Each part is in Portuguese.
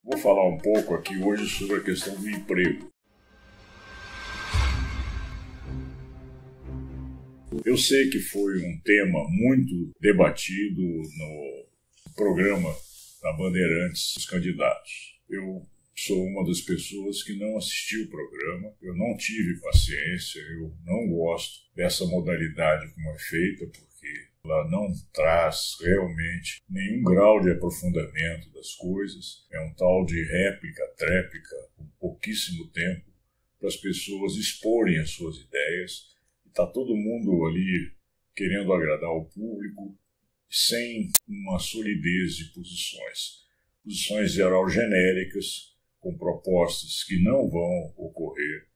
Vou falar um pouco aqui hoje sobre a questão do emprego. Eu sei que foi um tema muito debatido no programa da Bandeirantes dos candidatos. Eu sou uma das pessoas que não assistiu o programa, eu não tive paciência, eu não gosto dessa modalidade como é feita, porque ela não traz realmente nenhum grau de aprofundamento das coisas. É um tal de réplica-tréplica, com pouquíssimo tempo para as pessoas exporem as suas ideias. Está todo mundo ali querendo agradar o público, sem uma solidez de posições. Posições geral genéricas, com propostas que não vão ocorrer,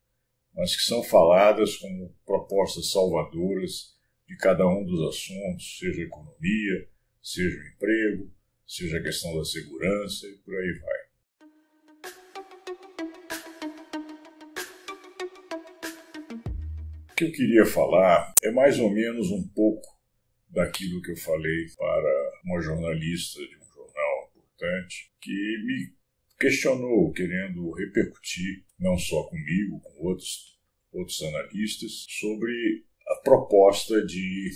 mas que são faladas como propostas salvadoras de cada um dos assuntos, seja a economia, seja o emprego, seja a questão da segurança e por aí vai. O que eu queria falar é mais ou menos um pouco daquilo que eu falei para uma jornalista de um jornal importante que me questionou, querendo repercutir, não só comigo, com outros analistas, sobre a proposta de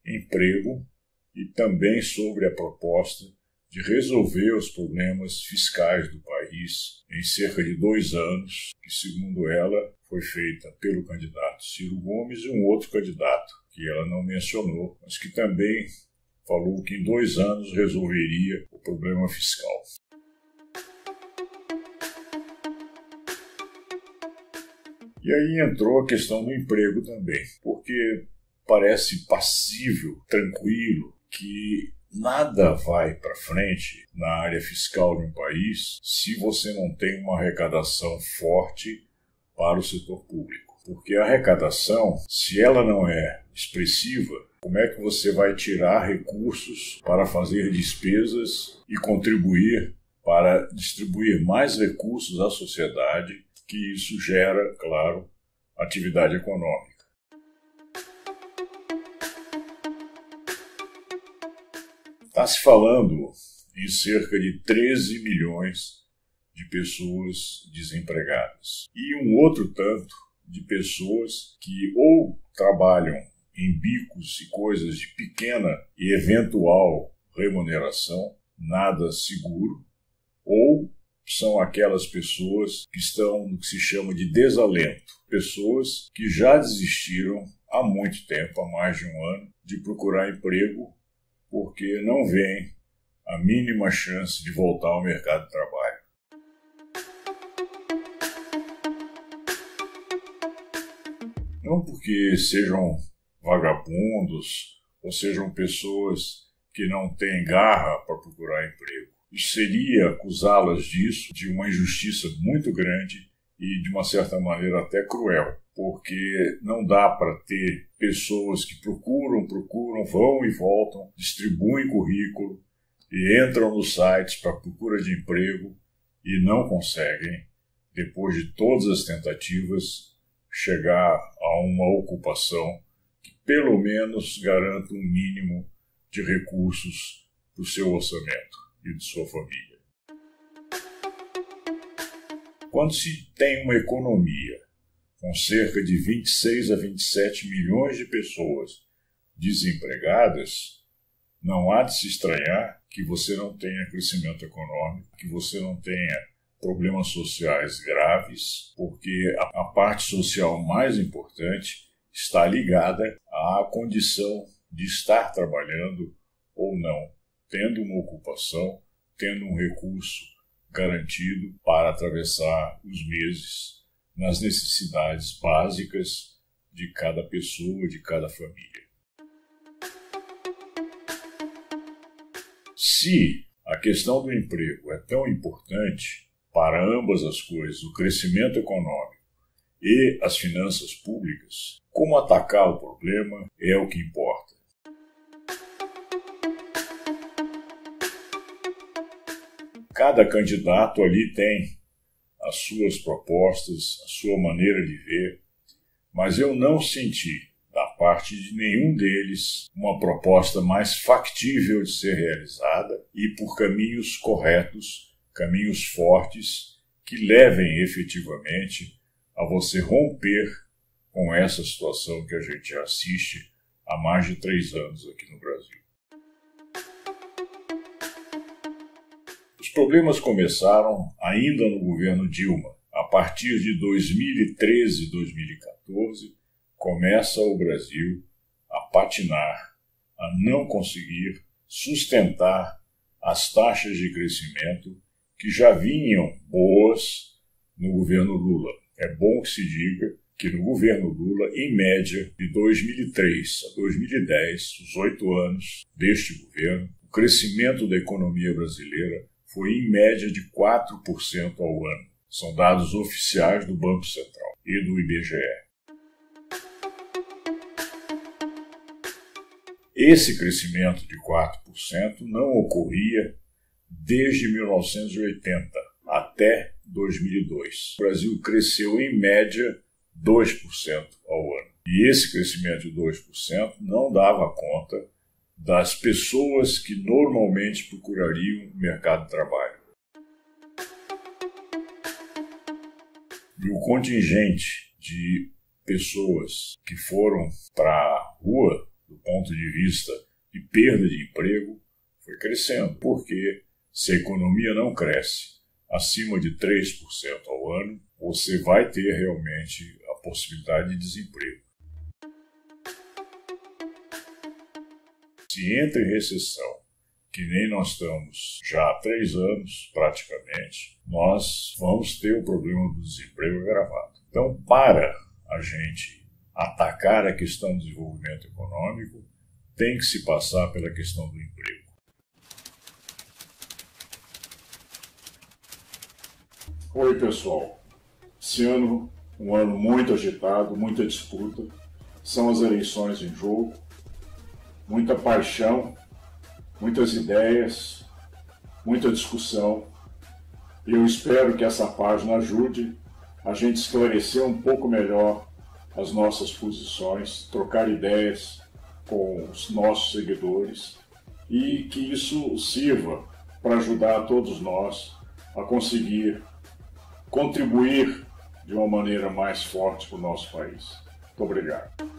emprego e também sobre a proposta de resolver os problemas fiscais do país em cerca de 2 anos, que, segundo ela, foi feita pelo candidato Ciro Gomes e um outro candidato, que ela não mencionou, mas que também falou que em 2 anos resolveria o problema fiscal. E aí entrou a questão do emprego também, porque parece passível, tranquilo, que nada vai para frente na área fiscal de um país se você não tem uma arrecadação forte para o setor público. Porque a arrecadação, se ela não é expressiva, como é que você vai tirar recursos para fazer despesas e contribuir para distribuir mais recursos à sociedade, que isso gera, claro, atividade econômica. Está se falando em cerca de 13 milhões de pessoas desempregadas e um outro tanto de pessoas que ou trabalham em bicos e coisas de pequena e eventual remuneração, nada seguro, ou são aquelas pessoas que estão no que se chama de desalento, pessoas que já desistiram há muito tempo, há mais de 1 ano, de procurar emprego porque não veem a mínima chance de voltar ao mercado de trabalho. Não porque sejam vagabundos ou sejam pessoas que não têm garra para procurar emprego. Isso seria acusá-las disso, de uma injustiça muito grande e, de uma certa maneira, até cruel, porque não dá para ter pessoas que procuram, vão e voltam, distribuem currículo e entram nos sites para procura de emprego e não conseguem, depois de todas as tentativas, chegar a uma ocupação que pelo menos garanta um mínimo de recursos para o seu orçamento e de sua família. Quando se tem uma economia com cerca de 26 a 27 milhões de pessoas desempregadas, não há de se estranhar que você não tenha crescimento econômico, que você não tenha problemas sociais graves, porque a parte social mais importante está ligada à condição de estar trabalhando ou não, tendo uma ocupação, tendo um recurso garantido para atravessar os meses nas necessidades básicas de cada pessoa, de cada família. Se a questão do emprego é tão importante para ambas as coisas, o crescimento econômico e as finanças públicas, como atacar o problema é o que importa. Cada candidato ali tem as suas propostas, a sua maneira de ver, mas eu não senti, da parte de nenhum deles, uma proposta mais factível de ser realizada e por caminhos corretos caminhos fortes que levem efetivamente a você romper com essa situação que a gente assiste há mais de 3 anos aqui no Brasil. Os problemas começaram ainda no governo Dilma. A partir de 2013 e 2014, começa o Brasil a patinar, a não conseguir sustentar as taxas de crescimento que já vinham boas no governo Lula. É bom que se diga que no governo Lula, em média, de 2003 a 2010, os 8 anos deste governo, o crescimento da economia brasileira foi em média de 4% ao ano. São dados oficiais do Banco Central e do IBGE. Esse crescimento de 4% não ocorria desde 1980 até 2002. O Brasil cresceu em média 2% ao ano. E esse crescimento de 2% não dava conta das pessoas que normalmente procurariam o mercado de trabalho. E o contingente de pessoas que foram para a rua, do ponto de vista de perda de emprego, foi crescendo. Porque se a economia não cresce acima de 3% ao ano, você vai ter realmente a possibilidade de desemprego. Se entra em recessão, que nem nós estamos já há 3 anos, praticamente, nós vamos ter o problema do desemprego agravado. Então, para a gente atacar a questão do desenvolvimento econômico, tem que se passar pela questão do emprego. Oi, pessoal. Esse ano, um ano muito agitado, muita disputa. São as eleições em jogo, muita paixão, muitas ideias, muita discussão. E eu espero que essa página ajude a gente esclarecer um pouco melhor as nossas posições, trocar ideias com os nossos seguidores e que isso sirva para ajudar a todos nós a conseguir contribuir de uma maneira mais forte para o nosso país. Muito obrigado.